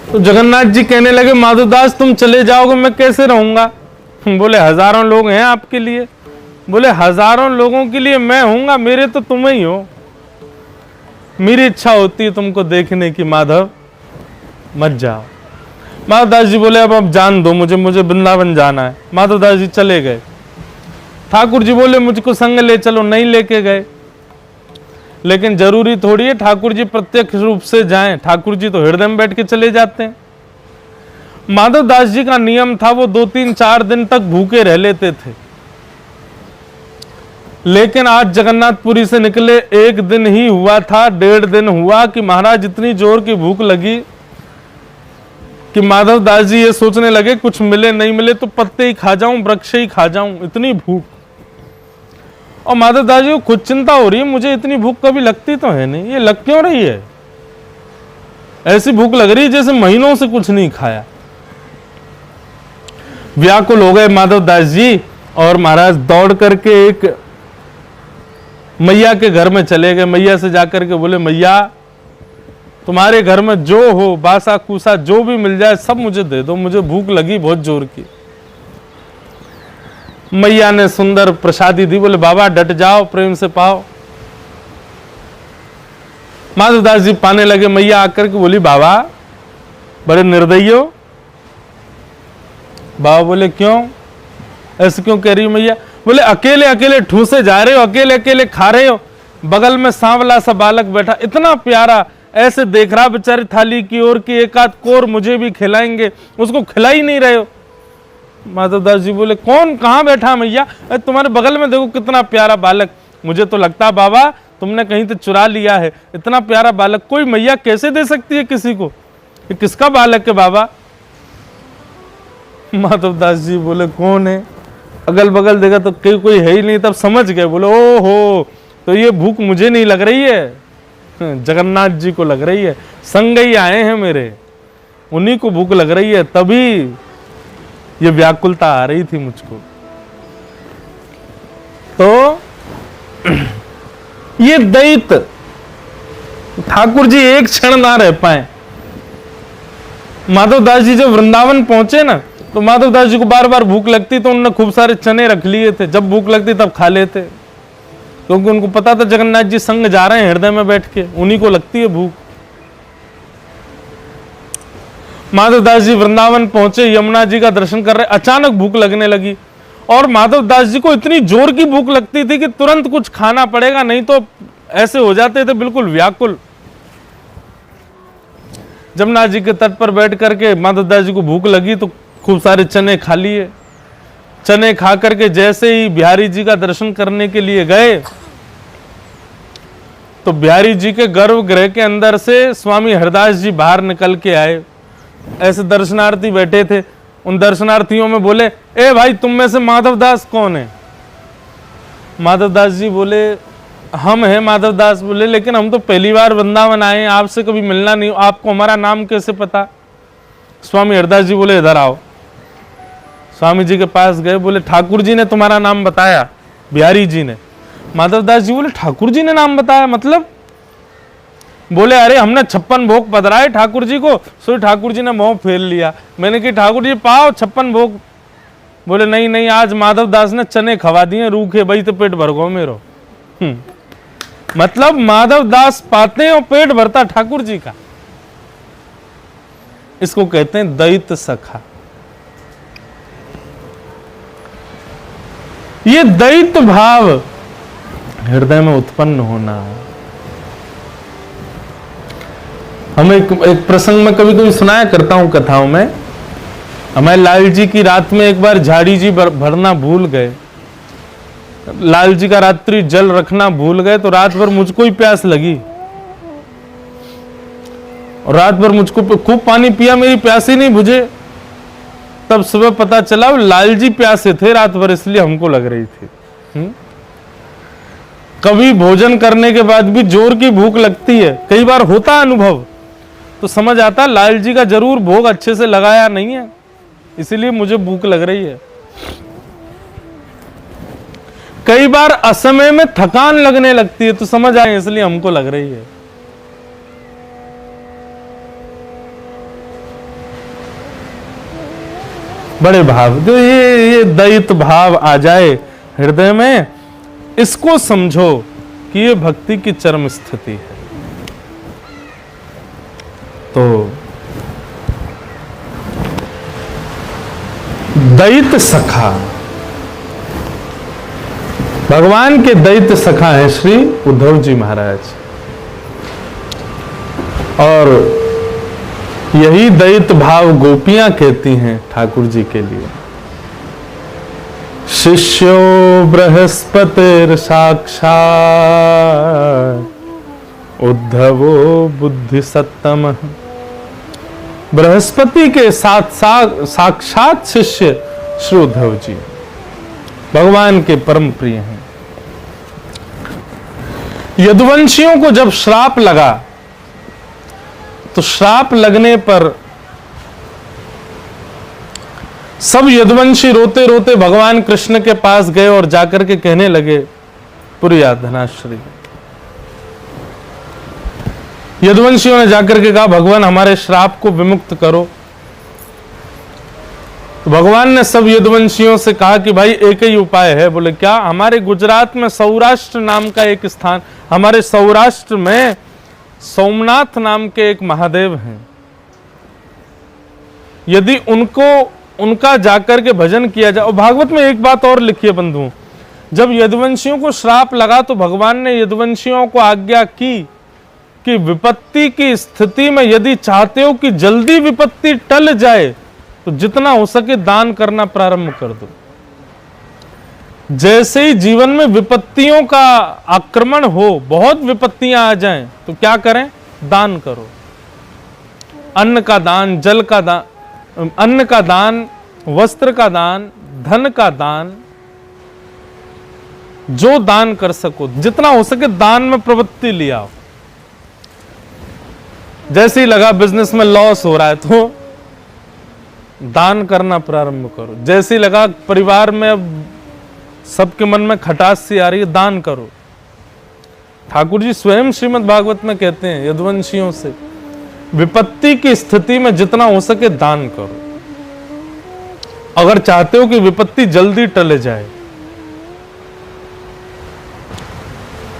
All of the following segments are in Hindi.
तो जगन्नाथ जी कहने लगे माधवदास तुम चले जाओगे मैं कैसे रहूंगा? बोले हजारों लोग हैं आपके लिए। बोले हजारों लोगों के लिए मैं हूंगा, मेरे तो तुम ही हो। मेरी इच्छा होती है तुमको देखने की, माधव मत जाओ। माधवदास जी बोले अब जान दो मुझे, मुझे वृंदावन जाना है। माधवदास जी चले गए। ठाकुर जी बोले मुझको संग ले चलो, नहीं लेके गए। लेकिन जरूरी थोड़ी है ठाकुर जी प्रत्यक्ष रूप से जाएं, ठाकुर जी तो हृदय में बैठ के चले जाते हैं। माधवदास जी का नियम था वो 2-3-4 दिन तक भूखे रह लेते थे। लेकिन आज जगन्नाथपुरी से निकले 1 दिन ही हुआ था, 1.5 दिन हुआ कि महाराज इतनी जोर की भूख लगी कि माधवदास जी ये सोचने लगे कुछ मिले नहीं मिले तो पत्ते ही खा जाऊं, वृक्ष ही खा जाऊं, इतनी भूख। और माधवदास जी को खुद चिंता हो रही है, मुझे इतनी भूख कभी लगती तो है नहीं, ये लग क्यों रही है? ऐसी भूख लग रही है जैसे महीनों से कुछ नहीं खाया। व्याकुल हो गए माधवदास जी और महाराज दौड़ करके एक मैया के घर में चले गए। मैया से जाकर के बोले मैया तुम्हारे घर में जो हो, बासा कूसा जो भी मिल जाए सब मुझे दे दो, मुझे भूख लगी बहुत जोर की। मैया ने सुंदर प्रसादी दी। बोले बाबा डट जाओ, प्रेम से पाओ। माधवदास जी पाने लगे। मैया आकर के बोली बाबा बड़े निर्दयी हो। बाबा बोले क्यों, ऐसे क्यों कह रही हो मैया? बोले अकेले अकेले ठूसे जा रहे हो, अकेले अकेले खा रहे हो, बगल में सांवला सा बालक बैठा इतना प्यारा ऐसे देख रहा बेचारी थाली की ओर की, एक आध कोर मुझे भी खिलाएंगे, उसको खिला ही नहीं रहे हो। माधवदास जी बोले कौन कहाँ बैठा मैया? तुम्हारे बगल में देखो कितना प्यारा बालक। मुझे तो लगता बाबा तुमने कहीं तो चुरा लिया है, इतना प्यारा बालक कोई मैया कैसे दे सकती है किसी को? ये किसका बालक है बाबा? माधवदास जी बोले कौन है? अगल बगल देखा तो कोई है ही नहीं। तब समझ गए, बोले ओ हो तो ये भूख मुझे नहीं लग रही है, जगन्नाथ जी को लग रही है, संग ही आए हैं मेरे, उन्हीं को भूख लग रही है, तभी ये व्याकुलता आ रही थी मुझको। तो ये दैत्य ठाकुर जी एक क्षण ना रह पाए। माधवदास जी जब वृंदावन पहुंचे ना तो माधवदास जी को बार बार भूख लगती तो उन्होंने खूब सारे चने रख लिए थे, जब भूख लगती तब खा लेते, क्योंकि उनको पता था जगन्नाथ जी संग जा रहे हैं हृदय में बैठ के, उन्हीं को लगती है भूख। माधवदास जी वृंदावन पहुंचे, यमुना जी का दर्शन कर रहे, अचानक भूख लगने लगी। और माधवदास जी को इतनी जोर की भूख लगती थी कि तुरंत कुछ खाना पड़ेगा, नहीं तो ऐसे हो जाते थे बिल्कुल व्याकुल। जमुना जी के तट पर बैठ करके माधवदास जी को भूख लगी तो खूब सारे चने खा लिए। चने खा करके जैसे ही बिहारी जी का दर्शन करने के लिए गए तो बिहारी जी के गर्भगृह के अंदर से स्वामी हरदास जी बाहर निकल के आए। ऐसे दर्शनार्थी बैठे थे, उन दर्शनार्थियों में बोले ए भाई तुम में से माधवदास कौन है? माधवदास जी बोले हम हैं माधवदास। बोले लेकिन हम तो पहली बार वृंदावन आए हैं, आपसे कभी मिलना नहीं, आपको हमारा नाम कैसे पता? स्वामी हरदास जी बोले इधर आओ। स्वामी जी के पास गए, बोले ठाकुर जी ने तुम्हारा नाम बताया, बिहारी जी ने। माधवदास जी बोले ठाकुर जी ने नाम बताया मतलब? बोले अरे हमने 56 भोग पधराए ठाकुर जी को, सो ठाकुर जी ने मोह फेर लिया। मैंने कहा ठाकुर जी पाओ 56 भोग। बोले नहीं नहीं आज माधवदास ने चने खवा दिए रूखे, भाई तो पेट भर गो मेरो। मतलब माधवदास पाते हैं और पेट भरता ठाकुर जी का। इसको कहते हैं दैत्य सखा। ये दैत्य भाव हृदय में उत्पन्न होना। हम एक प्रसंग में कभी कभी सुनाया करता हूं कथाओं में, हमें लाल जी की रात में एक बार झाड़ी जी भरना भूल गए, लाल जी का रात्रि जल रखना भूल गए, तो रात भर मुझको ही प्यास लगी और रात भर मुझको खूब पानी पिया, मेरी प्यास ही नहीं बुझे। तब सुबह पता चला लाल जी प्यासे थे रात भर, इसलिए हमको लग रही थी। कभी भोजन करने के बाद भी जोर की भूख लगती है, कई बार होता अनुभव, तो समझ आता लाल जी का जरूर भोग अच्छे से लगाया नहीं है, इसीलिए मुझे भूख लग रही है। कई बार असमय में थकान लगने लगती है तो समझ आए इसलिए हमको लग रही है। बड़े भाव, जो ये दैत भाव आ जाए हृदय में, इसको समझो कि ये भक्ति की चरम स्थिति है। तो दैत सखा, भगवान के दैत सखा हैं श्री उद्धव जी महाराज, और यही दैत भाव गोपियां कहती हैं ठाकुर जी के लिए। शिष्यो बृहस्पतिर साक्षात् उद्धवो बुद्धि सत्तम। बृहस्पति के साथ साक्षात शिष्य श्री उद्धव जी भगवान के परम प्रिय हैं। यदुवंशियों को जब श्राप लगा, तो श्राप लगने पर सब यदुवंशी रोते रोते भगवान कृष्ण के पास गए और जाकर के कहने लगे, पुरिया धनाश्री। यदुवंशियों ने जाकर के कहा, भगवान हमारे श्राप को विमुक्त करो। तो भगवान ने सब यदुवंशियों से कहा कि भाई एक ही उपाय है। बोले क्या? हमारे गुजरात में सौराष्ट्र नाम का एक स्थान, हमारे सौराष्ट्र में सोमनाथ नाम के एक महादेव हैं। यदि उनका जाकर के भजन किया जाए। और भागवत में एक बात और लिखी है बंधुओं, जब यदुवंशियों को श्राप लगा तो भगवान ने यदुवंशियों को आज्ञा की कि विपत्ति की स्थिति में यदि चाहते हो कि जल्दी विपत्ति टल जाए तो जितना हो सके दान करना प्रारंभ कर दो। जैसे ही जीवन में विपत्तियों का आक्रमण हो, बहुत विपत्तियां आ जाएं, तो क्या करें? दान करो। अन्न का दान, जल का दान, अन्न का दान, वस्त्र का दान, धन का दान, जो दान कर सको जितना हो सके दान में प्रवृत्ति लिया। जैसे ही लगा बिजनेस में लॉस हो रहा है तो दान करना प्रारंभ करो। जैसे ही लगा परिवार में अब सबके मन में खटास सी आ रही है, दान करो। ठाकुर जी स्वयं श्रीमद् भागवत में कहते हैं यदुवंशियों से, विपत्ति की स्थिति में जितना हो सके दान करो, अगर चाहते हो कि विपत्ति जल्दी टले जाए।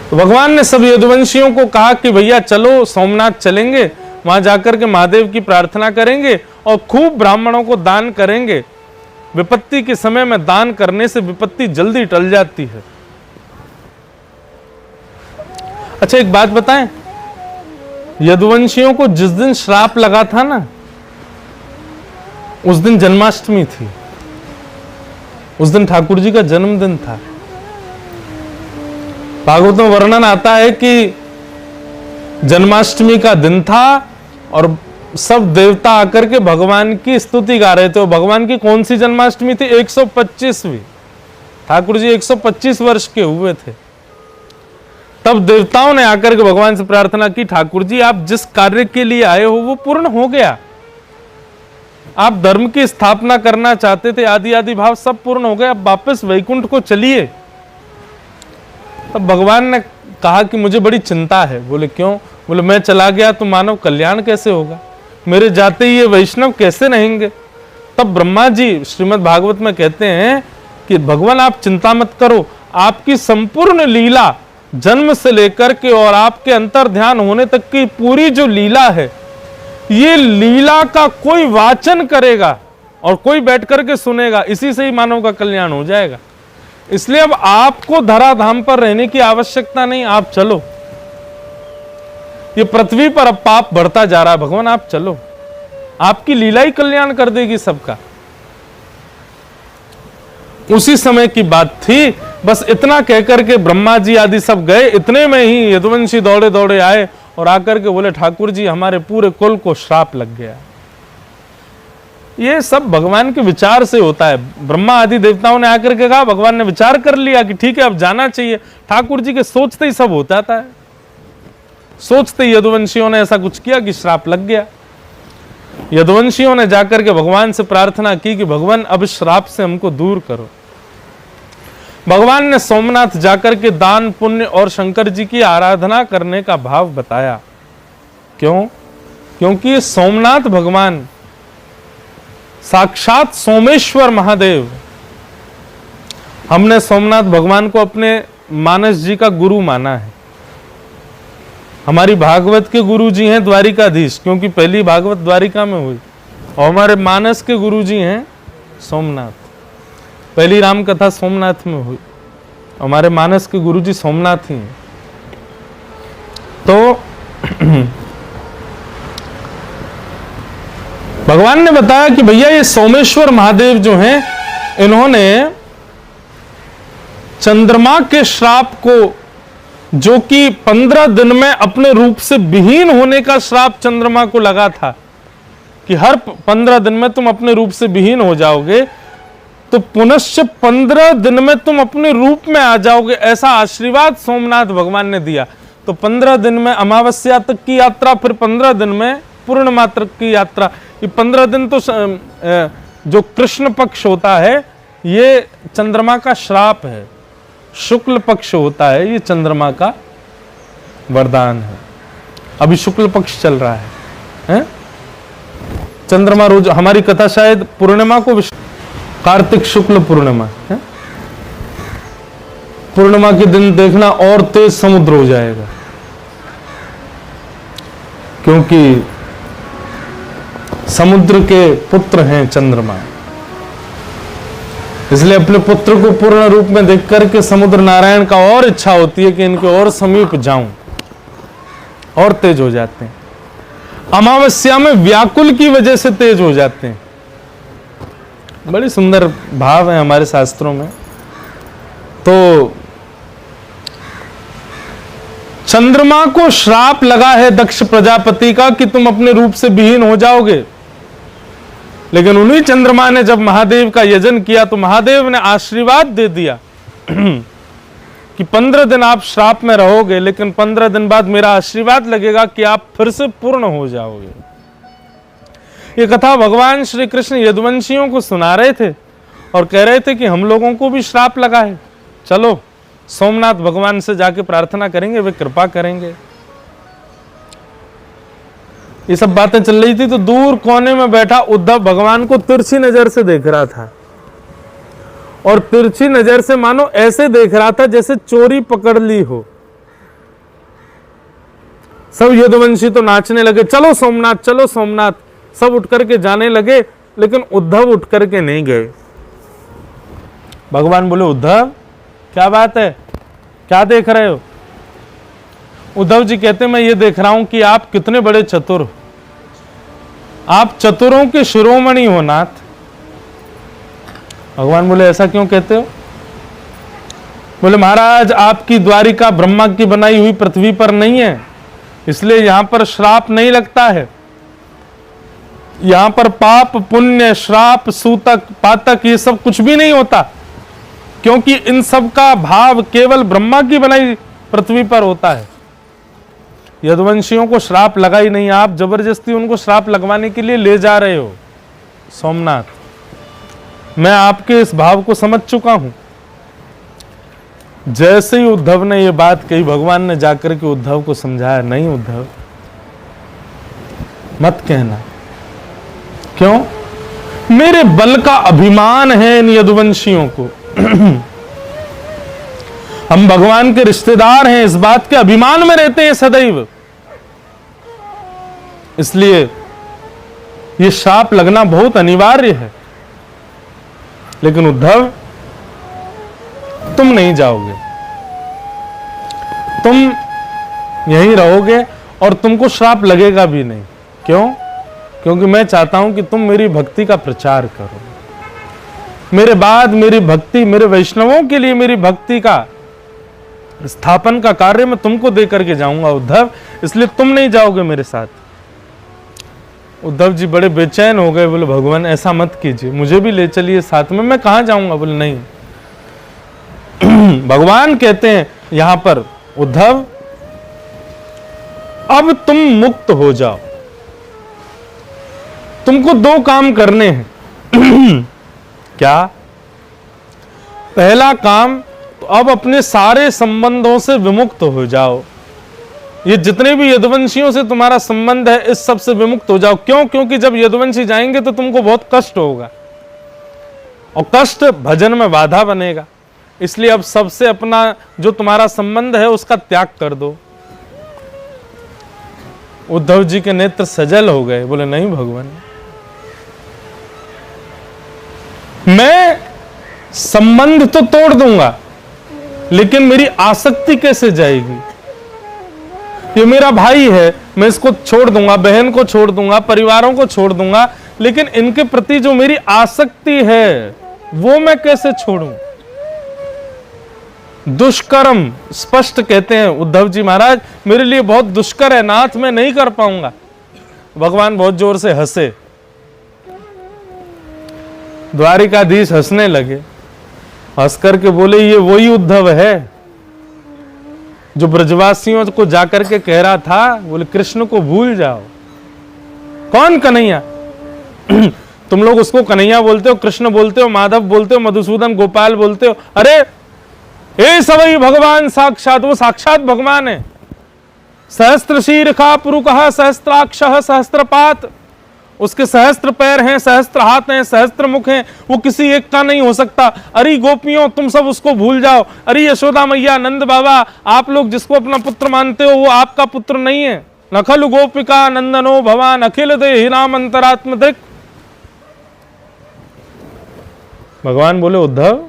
तो भगवान ने सब यदुवंशियों को कहा कि भैया चलो सोमनाथ चलेंगे, वहां जाकर के महादेव की प्रार्थना करेंगे और खूब ब्राह्मणों को दान करेंगे। विपत्ति के समय में दान करने से विपत्ति जल्दी टल जाती है। अच्छा एक बात बताएं, यदुवंशियों को जिस दिन श्राप लगा था ना, उस दिन जन्माष्टमी थी, उस दिन ठाकुर जी का जन्मदिन था। भागवत में वर्णन आता है कि जन्माष्टमी का दिन था और सब देवता आकर के भगवान की स्तुति गा रहे थे। और भगवान की कौन सी जन्माष्टमी थी? 125वीं। ठाकुर जी 125 वर्ष के हुए थे। तब देवताओं ने आकर के भगवान से प्रार्थना की, ठाकुर जी आप जिस कार्य के लिए आए हो वो पूर्ण हो गया। आप धर्म की स्थापना करना चाहते थे, आदि आदि भाव सब पूर्ण हो गए, अब वापस वैकुंठ को चलिए। तब भगवान ने कहा कि मुझे बड़ी चिंता है। बोले क्यों? बोले मैं चला गया तो मानव कल्याण कैसे होगा, मेरे जाते ही ये वैष्णव कैसे रहेंगे। तब ब्रह्मा जी श्रीमद् भागवत में कहते हैं कि भगवान आप चिंता मत करो, आपकी संपूर्ण लीला जन्म से लेकर के और आपके अंतर ध्यान होने तक की पूरी जो लीला है, ये लीला का कोई वाचन करेगा और कोई बैठ करके सुनेगा, इसी से ही मानव का कल्याण हो जाएगा। इसलिए अब आपको धराधाम पर रहने की आवश्यकता नहीं, आप चलो। ये पृथ्वी पर अब पाप बढ़ता जा रहा है, भगवान आप चलो, आपकी लीला ही कल्याण कर देगी सबका। उसी समय की बात थी। बस इतना कहकर के ब्रह्मा जी आदि सब गए। इतने में ही यदुवंशी दौड़े दौड़े आए और आकर के बोले, ठाकुर जी हमारे पूरे कुल को श्राप लग गया। ये सब भगवान के विचार से होता है। ब्रह्मा आदि देवताओं ने आकर के कहा, भगवान ने विचार कर लिया कि ठीक है अब जाना चाहिए। ठाकुर जी के सोचते ही सब हो जाता है। सोचते ही यदुवंशियों ने ऐसा कुछ किया कि श्राप लग गया। यदुवंशियों ने जाकर के भगवान से प्रार्थना की कि भगवान अब श्राप से हमको दूर करो। भगवान ने सोमनाथ जाकर के दान पुण्य और शंकर जी की आराधना करने का भाव बताया। क्यों? क्योंकि सोमनाथ भगवान साक्षात सोमेश्वर महादेव। हमने सोमनाथ भगवान को अपने मानस जी का गुरु माना है। हमारी भागवत के गुरु जी हैं द्वारिकाधीश, क्योंकि पहली भागवत द्वारिका में हुई, और हमारे मानस के गुरु जी हैं सोमनाथ। पहली राम कथा सोमनाथ में हुई, हमारे मानस के गुरु जी सोमनाथ ही हैं। तो भगवान ने बताया कि भैया ये सोमेश्वर महादेव जो हैं, इन्होंने चंद्रमा के श्राप को, जो कि 15 दिन में अपने रूप से विहीन होने का श्राप चंद्रमा को लगा था कि हर 15 दिन में तुम अपने रूप से विहीन हो जाओगे, तो पुनश्च 15 दिन में तुम अपने रूप में आ जाओगे, ऐसा आशीर्वाद सोमनाथ भगवान ने दिया। तो 15 दिन में अमावस्या तक की यात्रा, फिर 15 दिन में पूर्णिमा तक की यात्रा। ये 15 दिन तो जो कृष्ण पक्ष होता है ये चंद्रमा का श्राप है, शुक्ल पक्ष होता है ये चंद्रमा का वरदान है। अभी शुक्ल पक्ष चल रहा है? चंद्रमा रोज, हमारी कथा शायद पूर्णिमा को, कार्तिक शुक्ल पूर्णिमा है। पूर्णिमा के दिन देखना और तेज समुद्र हो जाएगा, क्योंकि समुद्र के पुत्र हैं चंद्रमा। इसलिए अपने पुत्र को पूर्ण रूप में देख करके समुद्र नारायण का और इच्छा होती है कि इनके और समीप जाऊं, और तेज हो जाते हैं। अमावस्या में व्याकुल की वजह से तेज हो जाते हैं। बड़ी सुंदर भाव है हमारे शास्त्रों में। तो चंद्रमा को श्राप लगा है दक्ष प्रजापति का कि तुम अपने रूप से विहीन हो जाओगे, लेकिन उन्हीं चंद्रमा ने जब महादेव का यजन किया तो महादेव ने आशीर्वाद दे दिया कि 15 दिन आप श्राप में रहोगे, लेकिन 15 दिन बाद मेरा आशीर्वाद लगेगा कि आप फिर से पूर्ण हो जाओगे। ये कथा भगवान श्री कृष्ण यदुवंशियों को सुना रहे थे और कह रहे थे कि हम लोगों को भी श्राप लगा है, चलो सोमनाथ भगवान से जाके प्रार्थना करेंगे, वे कृपा करेंगे। ये सब बातें चल रही थी तो दूर कोने में बैठा उद्धव भगवान को तिरछी नजर से देख रहा था, और तिरछी नजर से मानो ऐसे देख रहा था जैसे चोरी पकड़ ली हो। सब यदुवंशी तो नाचने लगे, चलो सोमनाथ चलो सोमनाथ, सब उठ करके जाने लगे, लेकिन उद्धव उठ करके नहीं गए। भगवान बोले, उद्धव क्या बात है, क्या देख रहे हो? उद्धव जी कहते, मैं ये देख रहा हूं कि आप कितने बड़े चतुर हो, आप चतुरों के शिरोमणि हो नाथ। भगवान बोले, ऐसा क्यों कहते हो? बोले, महाराज आपकी द्वारिका ब्रह्मा की बनाई हुई पृथ्वी पर नहीं है, इसलिए यहां पर श्राप नहीं लगता है। यहां पर पाप पुण्य श्राप सूतक पातक ये सब कुछ भी नहीं होता, क्योंकि इन सब का भाव केवल ब्रह्मा की बनाई पृथ्वी पर होता है। यदुवंशियों को श्राप लगा ही नहीं, आप जबरदस्ती उनको श्राप लगवाने के लिए ले जा रहे हो सोमनाथ। मैं आपके इस भाव को समझ चुका हूं। जैसे ही उद्धव ने यह बात कही, भगवान ने जाकर के उद्धव को समझाया, नहीं उद्धव मत कहना। क्यों? मेरे बल का अभिमान है इन यदुवंशियों को। हम भगवान के रिश्तेदार हैं, इस बात के अभिमान में रहते हैं सदैव, इसलिए यह श्राप लगना बहुत अनिवार्य है। लेकिन उद्धव तुम नहीं जाओगे, तुम यहीं रहोगे और तुमको श्राप लगेगा भी नहीं। क्यों? क्योंकि मैं चाहता हूं कि तुम मेरी भक्ति का प्रचार करो। मेरे बाद मेरी भक्ति, मेरे वैष्णवों के लिए मेरी भक्ति का स्थापन का कार्य मैं तुमको दे करके जाऊंगा उद्धव, इसलिए तुम नहीं जाओगे मेरे साथ। उद्धव जी बड़े बेचैन हो गए, बोले भगवान ऐसा मत कीजिए, मुझे भी ले चलिए साथ में, मैं कहां जाऊंगा? बोले नहीं। भगवान कहते हैं यहां पर, उद्धव अब तुम मुक्त हो जाओ, तुमको 2 काम करने हैं। क्या? पहला काम, तो अब अपने सारे संबंधों से विमुक्त हो जाओ। ये जितने भी यदुवंशियों से तुम्हारा संबंध है इस सब से विमुक्त हो जाओ। क्यों? क्योंकि जब यदुवंशी जाएंगे तो तुमको बहुत कष्ट होगा और कष्ट भजन में बाधा बनेगा। इसलिए अब सबसे अपना जो तुम्हारा संबंध है उसका त्याग कर दो। उद्धव जी के नेत्र सजल हो गए, बोले नहीं भगवान, मैं संबंध तो तोड़ दूंगा लेकिन मेरी आसक्ति कैसे जाएगी? ये मेरा भाई है, मैं इसको छोड़ दूंगा, बहन को छोड़ दूंगा, परिवारों को छोड़ दूंगा, लेकिन इनके प्रति जो मेरी आसक्ति है वो मैं कैसे छोड़ूं? दुष्कर्म स्पष्ट कहते हैं उद्धव जी महाराज, मेरे लिए बहुत दुष्कर है नाथ, मैं नहीं कर पाऊंगा। भगवान बहुत जोर से हंसे, द्वारिकाधीश हंसने लगे, हंस करके बोले ये वही उद्धव है जो ब्रजवासियों को जाकर के कह रहा था, बोले कृष्ण को भूल जाओ। कौन कन्हैया? तुम लोग उसको कन्हैया बोलते हो, कृष्ण बोलते हो, माधव बोलते हो, मधुसूदन गोपाल बोलते हो। अरे ये सवई भगवान साक्षात, वो साक्षात भगवान है। सहस्त्र शीर्षा पुरुषः सहस्त्राक्षः सहस्त्रपात, उसके सहस्त्र पैर हैं, सहस्त्र हाथ हैं, सहस्त्र मुख हैं, वो किसी एक का नहीं हो सकता। अरे गोपियों तुम सब उसको भूल जाओ। अरे यशोदा मैया, नंद बाबा, आप लोग जिसको अपना पुत्र मानते हो वो आपका पुत्र नहीं है। नखल गोपिका नंदनो भवान अखिल देहि राम अंतरात्म दृक्। भगवान बोले उद्धव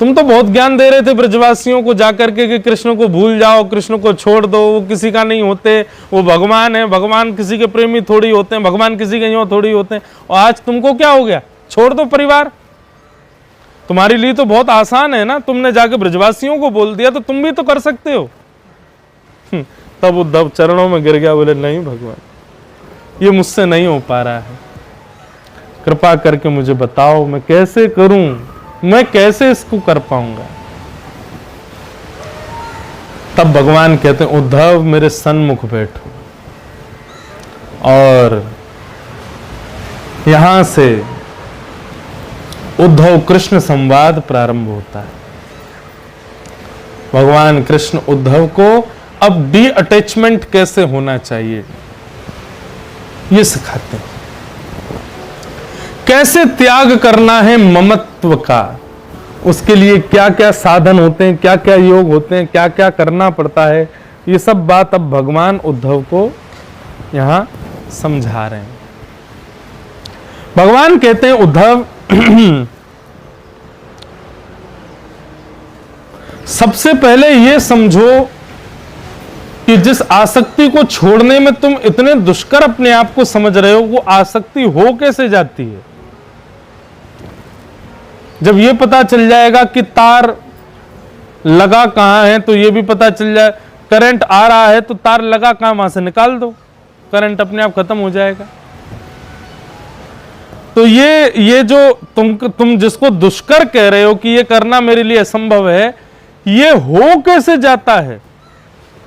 तुम तो बहुत ज्ञान दे रहे थे ब्रजवासियों को जाकर के कि कृष्ण को भूल जाओ, कृष्ण को छोड़ दो, वो किसी का नहीं होते, वो भगवान है, भगवान किसी के प्रेमी थोड़ी होते हैं, भगवान किसी के यूं थोड़ी होते हैं। और आज तुमको क्या हो गया? छोड़ दो परिवार। तुम्हारे लिए तो बहुत आसान है ना, तुमने जाके ब्रजवासियों को बोल दिया तो तुम भी तो कर सकते हो। तब उद्धव चरणों में गिर गया, बोले नहीं भगवान ये मुझसे नहीं हो पा रहा है, कृपा करके मुझे बताओ मैं कैसे करूं, मैं कैसे इसको कर पाऊंगा? तब भगवान कहते हैं उद्धव मेरे सन्मुख बैठो। और यहां से उद्धव कृष्ण संवाद प्रारंभ होता है। भगवान कृष्ण उद्धव को अब डी अटैचमेंट कैसे होना चाहिए ये सिखाते हैं, कैसे त्याग करना है ममत्व का, उसके लिए क्या क्या साधन होते हैं, क्या क्या योग होते हैं, क्या क्या करना पड़ता है, ये सब बात अब भगवान उद्धव को यहां समझा रहे हैं। भगवान कहते हैं उद्धव सबसे पहले यह समझो कि जिस आसक्ति को छोड़ने में तुम इतने दुष्कर अपने आप को समझ रहे हो वो आसक्ति हो कैसे जाती है। जब ये पता चल जाएगा कि तार लगा कहां है तो ये भी पता चल जाए, करंट आ रहा है तो तार लगा कहां, वहां से निकाल दो, करंट अपने आप खत्म हो जाएगा। तो ये जो तुम जिसको दुष्कर कह रहे हो कि ये करना मेरे लिए असंभव है, ये हो कैसे जाता है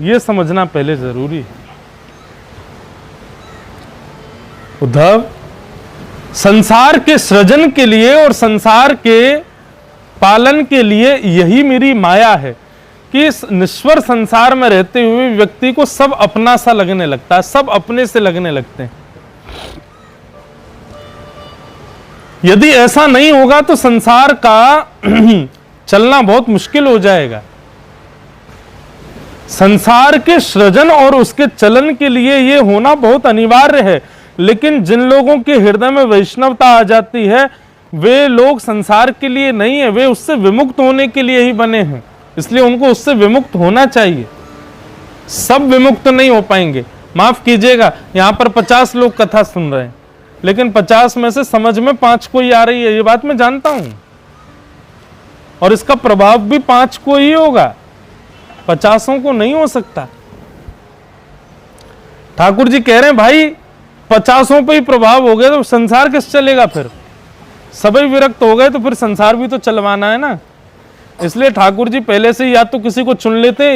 ये समझना पहले जरूरी है। उद्धव संसार के सृजन के लिए और संसार के पालन के लिए यही मेरी माया है कि इस निश्वर संसार में रहते हुए व्यक्ति को सब अपना सा लगने लगता है, सब अपने से लगने लगते हैं। यदि ऐसा नहीं होगा तो संसार का चलना बहुत मुश्किल हो जाएगा। संसार के सृजन और उसके चलन के लिए यह होना बहुत अनिवार्य है, लेकिन जिन लोगों के हृदय में वैष्णवता आ जाती है वे लोग संसार के लिए नहीं है, वे उससे विमुक्त होने के लिए ही बने हैं, इसलिए उनको उससे विमुक्त होना चाहिए। सब विमुक्त नहीं हो पाएंगे, माफ कीजिएगा, यहां पर 50 लोग कथा सुन रहे हैं लेकिन 50 में से समझ में 5 को ही आ रही है, ये बात मैं जानता हूं, और इसका प्रभाव भी 5 को ही होगा, 50 को नहीं हो सकता। ठाकुर जी कह रहे हैं भाई 50 पे ही प्रभाव हो गया तो संसार किस चलेगा, फिर सभी विरक्त हो गए तो फिर संसार भी तो चलवाना है ना। इसलिए ठाकुर जी पहले से या तो किसी को चुन लेते हैं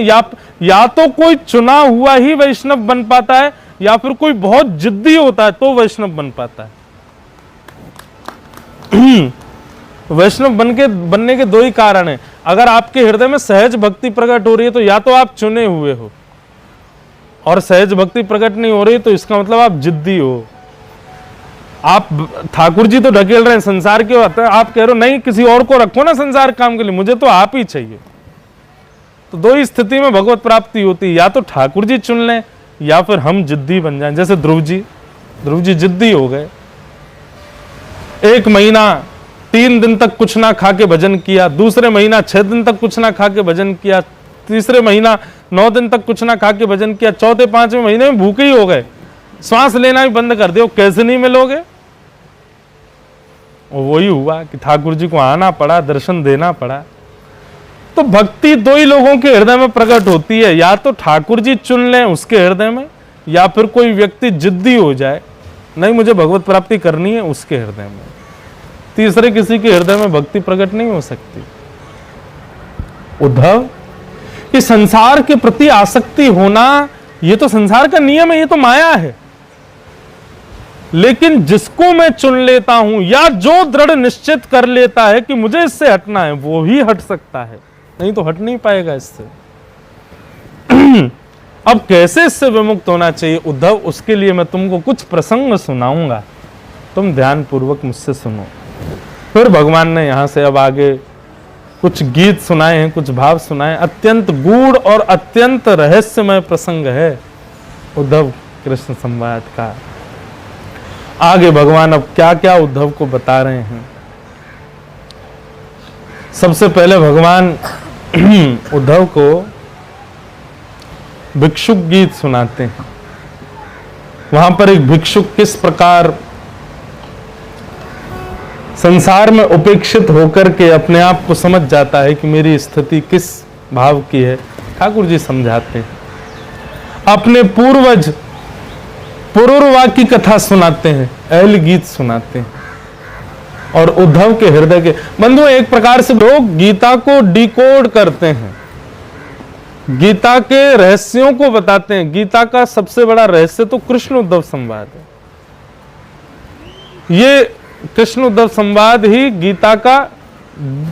या तो कोई चुना हुआ ही वैष्णव बन पाता है या फिर कोई बहुत जिद्दी होता है तो वैष्णव बन पाता है। वैष्णव बनने के 2 ही कारण हैं। अगर आपके हृदय में सहज भक्ति प्रकट हो रही है तो या तो आप चुने हुए हो, और सहज भक्ति प्रकट नहीं हो रही, तो इसका मतलब आप जिद्दी हो। आप ठाकुर जी तो ढकेल रहे हैं, संसार क्यों आता है, आप कह रहे हो नहीं किसी और को रखो ना संसार काम के लिए, मुझे तो आप ही चाहिए। तो दो ही स्थिति में भगवत प्राप्ति होती है, या तो ठाकुर जी चुन लें या फिर हम जिद्दी बन जाएं। जैसे ध्रुव जी जिद्दी हो गए। 1 महीना 3 दिन तक कुछ ना खा के भजन किया, दूसरे महीना 6 दिन तक कुछ ना खा के भजन किया, तीसरे महीना 9 दिन तक कुछ ना खा के भजन किया, चौथे 5वें महीने में भूखे ही हो गए, श्वास लेना भी बंद कर दिया। कैसे नहीं मिलोगे? वही हुआ कि ठाकुर जी को आना पड़ा, दर्शन देना पड़ा। तो भक्ति दो ही लोगों के हृदय में प्रकट होती है, या तो ठाकुर जी चुन लें उसके हृदय में, या फिर कोई व्यक्ति जिद्दी हो जाए, नहीं मुझे भगवत प्राप्ति करनी है, उसके हृदय में। तीसरे किसी के हृदय में भक्ति प्रकट नहीं हो सकती। उद्धव, ये संसार के प्रति आसक्ति होना, ये तो संसार का नियम है, ये तो माया है। लेकिन जिसको मैं चुन लेता हूं, या जो दृढ़ निश्चित कर लेता है कि मुझे इससे हटना है, वो ही हट सकता है, नहीं तो हट नहीं पाएगा इससे। अब कैसे इससे विमुक्त होना चाहिए उद्धव, उसके लिए मैं तुमको कुछ प्रसंग सुनाऊंगा, तुम ध्यान पूर्वक मुझसे सुनो। फिर भगवान ने यहां से अब आगे कुछ गीत सुनाए हैं, कुछ भाव सुनाए। अत्यंत गूढ़ और अत्यंत रहस्यमय प्रसंग है उद्धव कृष्ण संवाद का। आगे भगवान अब क्या क्या उद्धव को बता रहे हैं। सबसे पहले भगवान उद्धव को भिक्षुक गीत सुनाते हैं। वहां पर एक भिक्षुक किस प्रकार संसार में उपेक्षित होकर के अपने आप को समझ जाता है कि मेरी स्थिति किस भाव की है, ठाकुर जी समझाते हैं। अपने पूर्वज पुरुरवा की कथा सुनाते हैं, ऐल गीत सुनाते हैं। और उद्धव के हृदय के बंधु, एक प्रकार से लोग गीता को डिकोड करते हैं, गीता के रहस्यों को बताते हैं। गीता का सबसे बड़ा रहस्य तो कृष्ण उद्धव संवाद है। ये कृष्ण उद्धव संवाद ही गीता का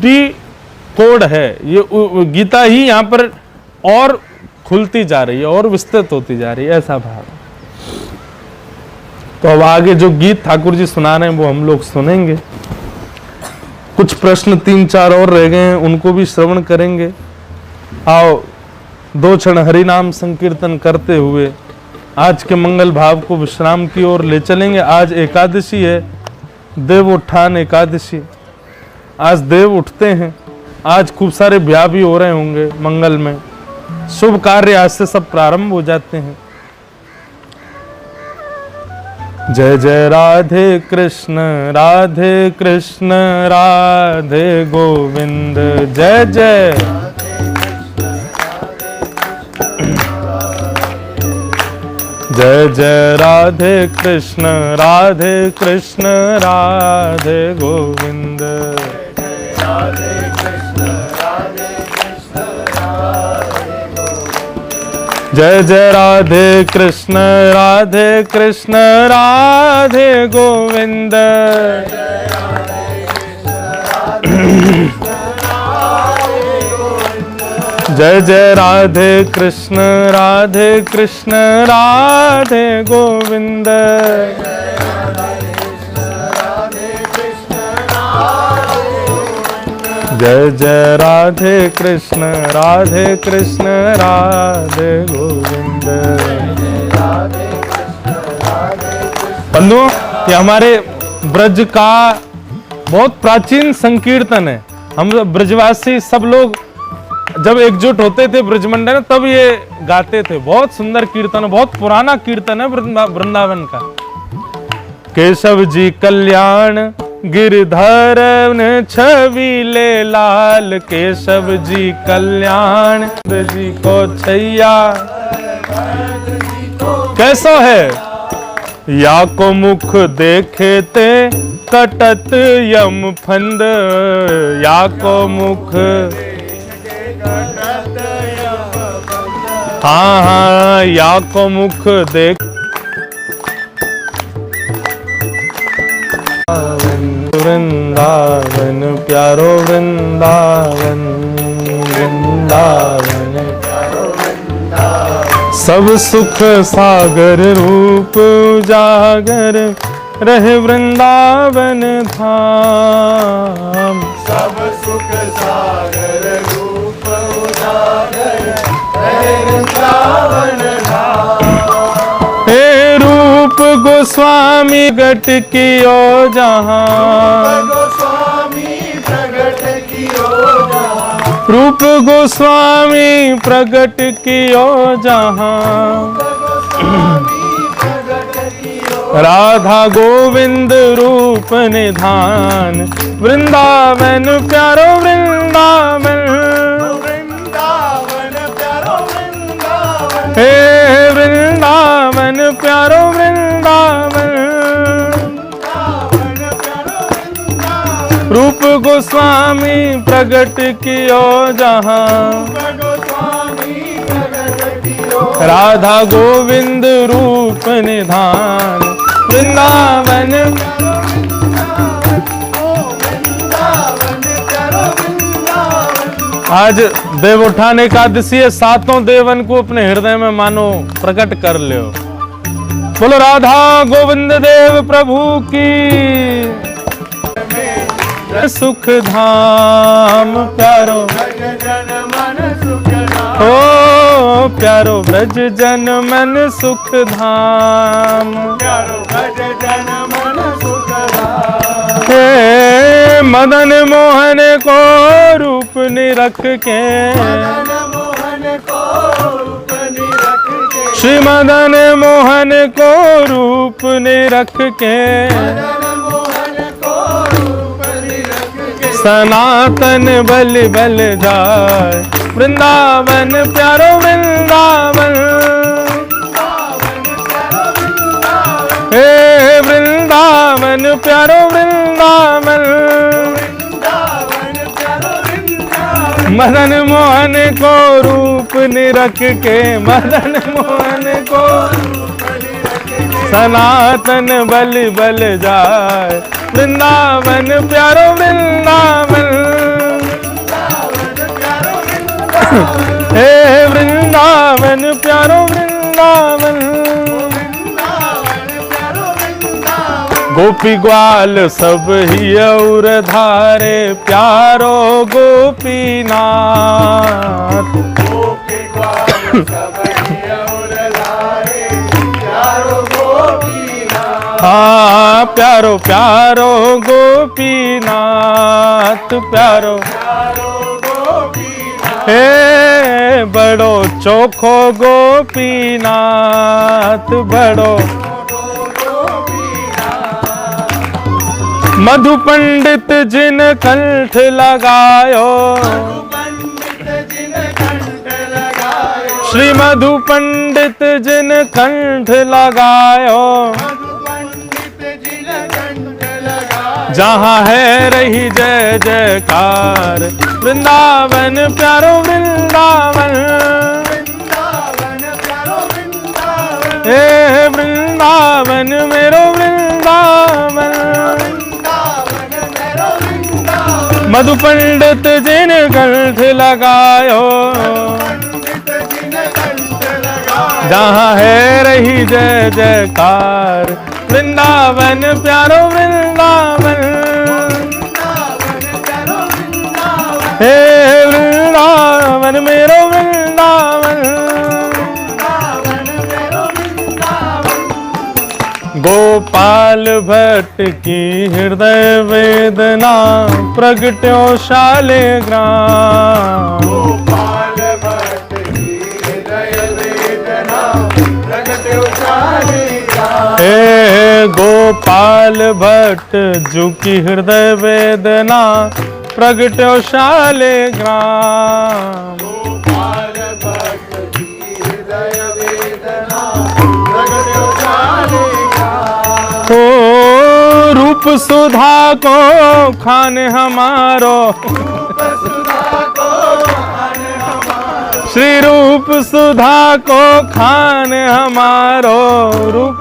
डिकोड है। ये गीता ही यहां पर और खुलती जा रही है और विस्तृत होती जा रही है, ऐसा भाव। तो अब आगे जो गीत ठाकुर जी सुना रहे हैं वो हम लोग सुनेंगे। कुछ प्रश्न 3-4 और रह गए हैं, उनको भी श्रवण करेंगे। आओ 2 क्षण हरि नाम संकीर्तन करते हुए आज के मंगल भाव को विश्राम की ओर ले चलेंगे। आज एकादशी है, देव उत्थान एकादशी। आज देव उठते हैं, आज खूब सारे ब्याह भी हो रहे होंगे मंगल में, शुभ कार्य आज से सब प्रारंभ हो जाते हैं। जय जय राधे कृष्ण राधे गोविंद, जय जय जय जय राधे कृष्ण राधे गोविंद। जय जय राधे कृष्ण राधे गोविंद। जय जय राधे कृष्ण राधे गोविंद। जय जय राधे कृष्ण राधे गोविंद। बंधुओं, ये हमारे ब्रज का बहुत प्राचीन संकीर्तन है। हम ब्रजवासी सब लोग जब एकजुट होते थे ब्रजमंडल में, तब ये गाते थे। बहुत सुंदर कीर्तन है, बहुत पुराना कीर्तन है वृंदावन का। केशव जी कल्याण गिरधर छविले लाल, केशव जी कल्याण जी को छैया। कैसा है? या को मुख देखे ते कटत यम फंद, या को मुख, हाँ हाँ, या को मुख देख। वृंदावन प्यारो वृंदावन, वृंदावन सब सुख सागर रूप उजागर रहे वृंदावन धाम। सब सुख सागर रूप उजागर रहे वृंदावन धाम। हे रूप गोस्वामी प्रगट कियो जहाँ, गोस्वामी प्रगट कियो जहाँ, रूप गोस्वामी प्रगट कियो जहाँ। राधा गोविंद रूप निधान वृंदावन प्यारो वृंदावन। वृंदावन प्यारो वृंदावन, हे वृंदावन प्यारो वृंदावन। रूप गोस्वामी प्रगट कियो जहाँ, राधा गोविंद रूप निधान वृंदावन। आज देव उठान एकादशी है, सातों देवन को अपने हृदय में मानो प्रकट कर लो। बोलो राधा गोविंद देव प्रभु की। सुख धाम प्यारो हो, प्यारो ब्रज जन मन सुख धाम। हे मदन मोहन को रूप निरख के, श्री मदन मोहन को रूप निरख के, सनातन बल बल जाय वृंदावन प्यारो वृंदावन। हे वृंदावन प्यारो वृंदावन। मदन मोहन को रूप निरख के, मदन मोहन को सनातन बल बल जाय वृंदावन प्यारो वृंदावन। हे वृंदावन प्यारो वृंदावन। गोपी ग्वाल सब ही और धारे प्यारो गोपीनाथ। हाँ प्यारो प्यारो गोपीनाथ प्यारो। हे बड़ो चोखो गोपीनाथ बड़ो। मधु पंडित जिन कंठ लगायो, श्री मधु पंडित जिन कंठ लगायो। जहाँ है रही जय जयकार वृंदावन प्यारो वृंदावन। हे वृंदावन मेरो वृंदावन। मधु पंडित जिन कंठ लगायो, जहाँ है रही जय जयकार वृंदावन प्यारो वृंदावन। हे वृंदावन मेरो वृंदावन। गोपाल भट्ट की हृदय वेदना प्रगट्यो शालिग्राम। गोपाल भट्ट की हृदय वेदना प्रगट्यो शालिग्राम। हे गोपाल भट्ट जू की हृदय वेदना प्रगट्यो शालिग्राम। गोपाल भट्ट की हृदय वेदना प्रगट्यो शालिग्राम। ओ रूप सुधा को खान हमारो, श्री रूप सुधा को खान हमारो। रूप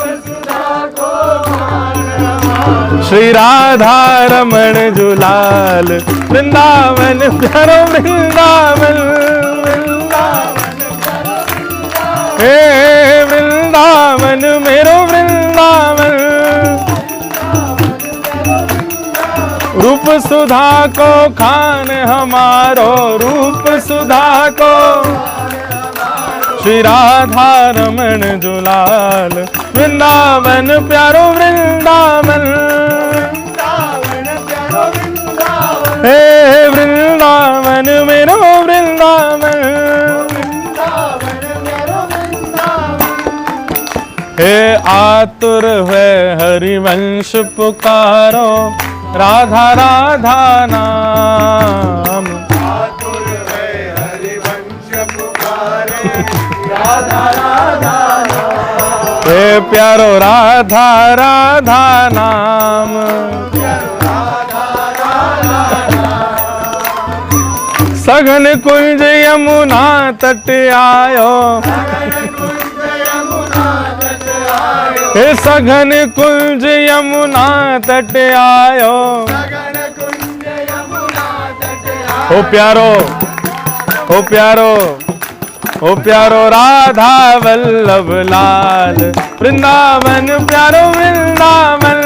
श्री राधा रमण जुलाल वृंदावन प्यारो वृंदावन। हे वृंदावन मेरो वृंदावन, रूप सुधा को खान हमारो, रूप सुधा को श्री राधा रमण जुलाल। वृंदावन प्यारो वृंदावन, हे वृंदावन मेरो वृंदावन, हे आतुर है हरिवंश पुकारो, राधा राधा नाम। आतुर है हरिवंश पुकारे, राधा राधा नाम। हे प्यारो राधा राधा नाम, सघन कुंज यमुना तट आयो, हे सघन कुंज यमुना तट आयो। ओ प्यारो, ओ प्यारो, ओ प्यारो राधा वल्लभ लाल। वृंदावन प्यारो वृंदावन,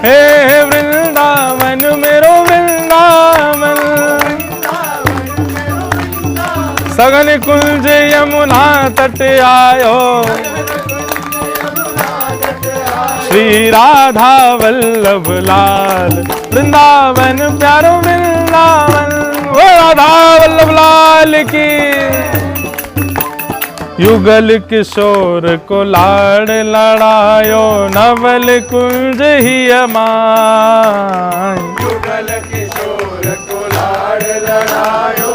हे वृंदावन मेरो वृंदावन, सघन कुंज यमुना तट आयो, श्री राधा वल्लभ लाल। वृंदावन प्यारो वृंदावन, ओ राधा वल्लभ लाल की। युगल किशोर को लाड़ लड़ायो, नवल कुंज ही अमाय। युगल किशोर को लाड़ लड़ायो,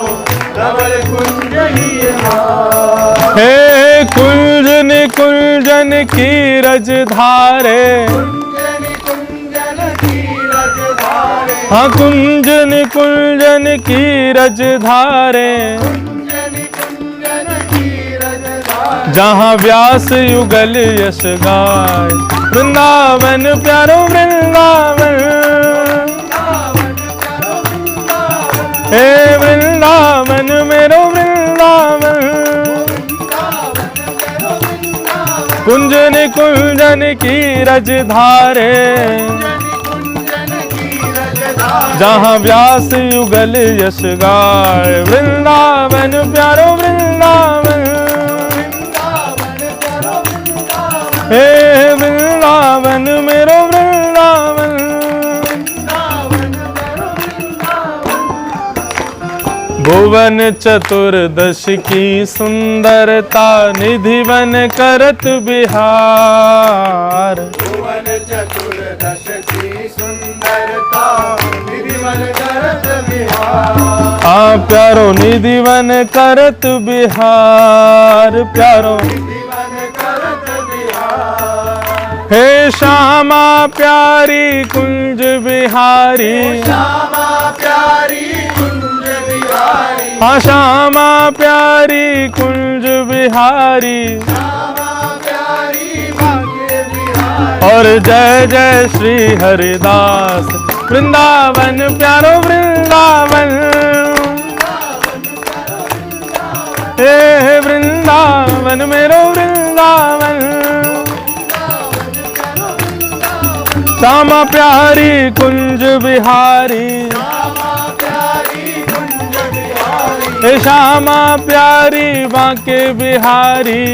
नवल कुंज ही अमाय। हे कुंजन कुंजन की रज धारे, कुंजन कुंजन की रज धारे, हाँ कुंजन कुंजन की रज धारे। कुंजन कुंजन की रज धारे, जहाँ व्यास युगल यश गाय। वृंदावन प्यारो वृंदावन, हे वृंदावन मेरो वृंदावन, कुंजन कुंजन की रज धारे। जहाँ व्यास युगल यश गाय। वृंदावन प्यारो वृंदावन, हे वृंदावन मेरो वृंदावन, भुवन चतुर्दश की सुंदरता, निधिवन करत बिहार। भुवन चतुर्दश की सुंदरता, निधिवन करत बिहार। हाँ प्यारो निधिवन करत बिहार, प्यारो निधिवन करत बिहार। हे श्यामा प्यारी कुंज बिहारी, श्यामा प्यारी कुंज बिहारी, हाँ श्यामा प्यारी कुंज बिहारी। श्यामा प्यारी भाग्य बिहारी। और जय जय श्री हरिदास। वृंदावन प्यारो वृंदावन, हे वृंदावन मेरो वृंदावन, श्यामा प्यारी कुंज बिहारी, हे श्यामा प्यारी बांके बिहारी।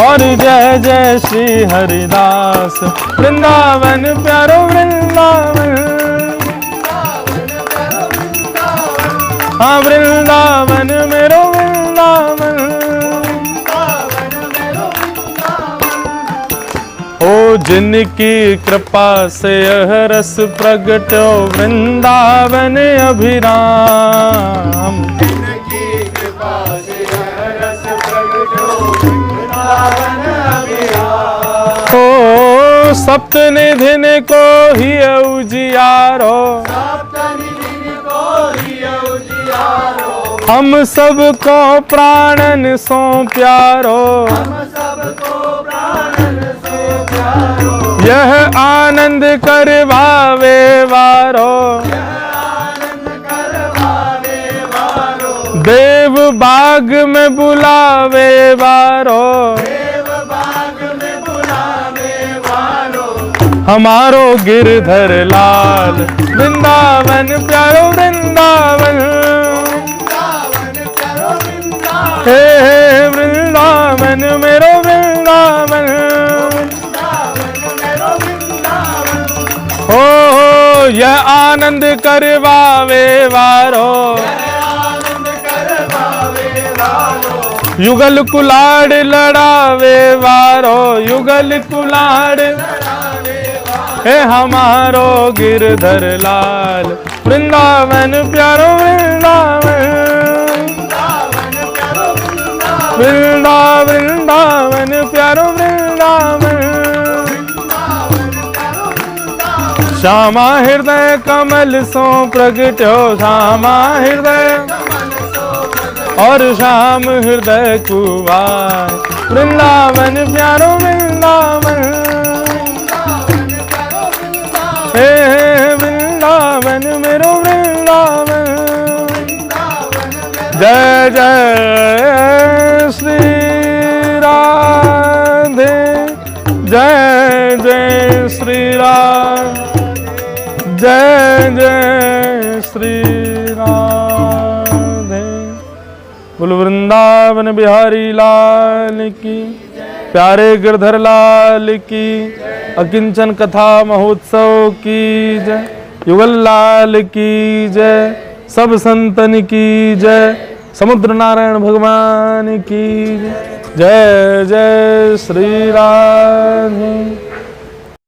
और जय जय श्री हरिदास। वृंदावन प्यारो वृंदावन, हाँ वृंदावन मेरो वृंदावन। ओ जिनकी कृपा से यह रस प्रगटो, वृंदावन अभिराम। जिनकी कृपा से यह रस प्रगटो, वृंदावन अभिराम। ओ सप्त निधिन को ही उजियारो, सप्तनिधि को ही उजियारो। हम सबको प्राणन सो प्यारो, हम सबको प्राणन से प्यारो। यह आनंद करवावे वारो, यह आनंद करवावे बाग में बुलावे वारो, देव बाग में बुलावे वालो, हमारो गिरधर लाल। वृंदावन प्यारो वृंदावन, वृंदावन प्यारो वृंदावन, हे वृंदावन मेरो वृंदावन। वृंदावन मेरो वृंदावन, हो यह आनंद करवावे वारो, आनंद करवावे वालो, युगल कुलाड़ लड़ावे वारो, युगल कुलाड़ हे हमारो गिरधर लाल। वृंदावन प्यारो वृंदावन, वृंदावन प्यारो वृंदावन, वृंदावन प्यारो वृंदावन। श्यामा हृदय कमल सो प्रगट्यो, श्यामा हृदय और श्याम हृदय कुवार। वृंदावन प्यारो वृंदावन, हे वृंदावन मेरो वृंदावन। जय जय श्री राधे, जय जय श्री राधे, जय जय श्री राधे। बोल वृंदावन बिहारी लाल की, प्यारे गिरधर लाल की, अकिंचन कथा महोत्सव की जय, युगल लाल की जय, सब संतन की जय, समुद्र नारायण भगवान की जय। जय जय श्री राधे।